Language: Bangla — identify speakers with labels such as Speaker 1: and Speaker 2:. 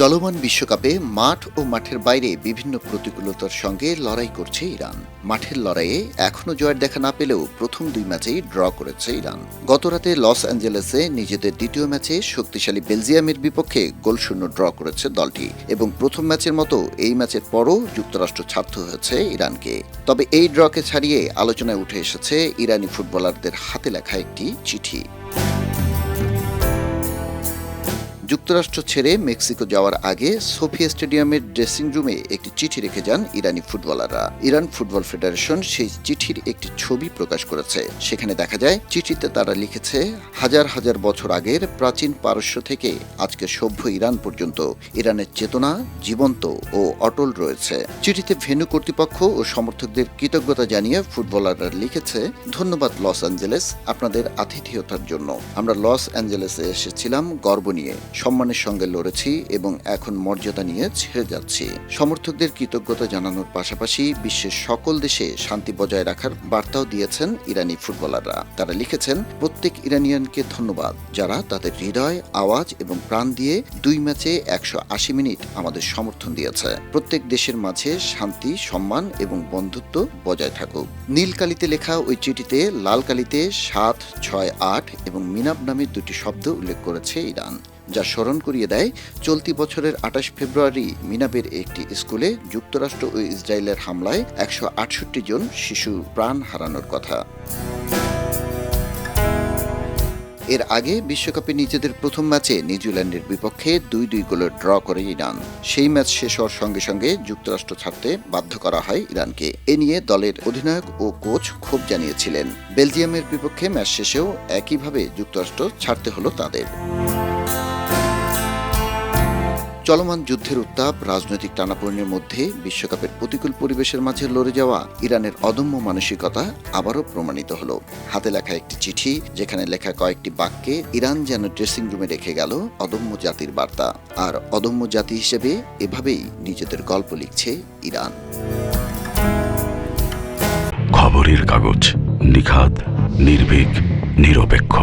Speaker 1: চলমান বিশ্বকাপে মাঠ ও মাঠের বাইরে বিভিন্ন প্রতিকূলতার সঙ্গে লড়াই করছে ইরান। মাঠের লড়াইয়ে এখনও জয়ের দেখা না পেলেও প্রথম দুই ম্যাচেই ড্র করেছে ইরান। গতরাতে লস অ্যাঞ্জেলেসে নিজেদের দ্বিতীয় ম্যাচে শক্তিশালী বেলজিয়ামের বিপক্ষে গোলশূন্য ড্র করেছে দলটি এবং প্রথম ম্যাচের মতো এই ম্যাচের পরও যুক্তরাষ্ট্র ছাড়তে হয়েছে ইরানকে। তবে এই ড্রকে ছাড়িয়ে আলোচনায় উঠে এসেছে ইরানি ফুটবলারদের হাতে লেখা একটি চিঠি। যুক্তরাষ্ট্র ছেড়ে মেক্সিকো যাওয়ার আগে সোফিয়া স্টেডিয়ামের ড্রেসিং রুমে একটি চিঠি রেখে যান ইরানি ফুটবলাররা। ইরান ফুটবল ফেডারেশন সেই চিঠির একটি ছবি প্রকাশ করেছে। সেখানে দেখা যায় চিঠিতে তারা লিখেছে, হাজার হাজার বছর আগের প্রাচীন পারস্য থেকে আজকে সভ্য ইরান পর্যন্ত ইরানের চেতনা জীবন্ত ও অটল রয়েছে। চিঠিতে ভেন্যু কর্তৃপক্ষ ও সমর্থকদের কৃতজ্ঞতা জানিয়ে ফুটবলাররা লিখেছে, ধন্যবাদ লস অ্যাঞ্জেলেস আপনাদের আতিথেয়তার জন্য। আমরা লস অ্যাঞ্জেলেসে এসেছিলাম গর্ব নিয়ে, সম্মানের সঙ্গে লড়েছি এবং এখন মর্যাদা নিয়ে ছেড়ে যাচ্ছি। সমর্থকদের কৃতজ্ঞতা জানানোর পাশাপাশি বিশ্বের সকল দেশে শান্তি বজায় রাখার বার্তাও দিয়েছেন ইরানি ফুটবলাররা। তারা লিখেছেন, প্রত্যেক ইরানিয়ানকে ধন্যবাদ যারা তাদের হৃদয়, আওয়াজ এবং প্রাণ দিয়ে দুই ম্যাচে 180 মিনিট আমাদের সমর্থন দিয়েছে। প্রত্যেক দেশের মাঝে শান্তি, সম্মান এবং বন্ধুত্ব বজায় থাকুক। নীল কালিতে লেখা ওই চিঠিতে লাল কালিতে 7, 6, 8 এবং মিনাব নামের দুটি শব্দ উল্লেখ করেছে ইরান, যা স্মরণ করিয়ে দেয় চলতি বছরের 28 ফেব্রুয়ারি মিনাবের একটি স্কুলে যুক্তরাষ্ট্র ও ইসরায়েলের হামলায় 168 জন শিশু প্রাণ হারানোর কথা। এর আগে বিশ্বকাপে নিজেদের প্রথম ম্যাচে নিউজিল্যান্ডের বিপক্ষে 2-2 গোলের ড্র করে ইরান। সেই ম্যাচ শেষ হওয়ার সঙ্গে সঙ্গে যুক্তরাষ্ট্র ছাড়তে বাধ্য করা হয় ইরানকে। এ নিয়ে দলের অধিনায়ক ও কোচ ক্ষোভ জানিয়েছিলেন। বেলজিয়ামের বিপক্ষে ম্যাচ শেষেও একইভাবে যুক্তরাষ্ট্র ছাড়তে হলো তাদের। চলমান যুদ্ধের উত্তাপ, রাজনৈতিক টানাপোড়েনের মধ্যে বিশ্বকাপের প্রতিকূল পরিবেশের মাঝে লড়ে যাওয়া ইরানের অদম্য মানসিকতা আবারও প্রমাণিত হলো। হাতে লেখা একটি চিঠি, যেখানে লেখা কয়েকটি বাক্যে ইরান যেন ড্রেসিং রুমে রেখে গেল অদম্য জাতির বার্তা। আর অদম্য জাতি হিসেবে এভাবেই নিজেদের গল্প লিখছে ইরান।
Speaker 2: খবরের কাগজ, নিখাত, নির্ভীক, নিরপেক্ষ।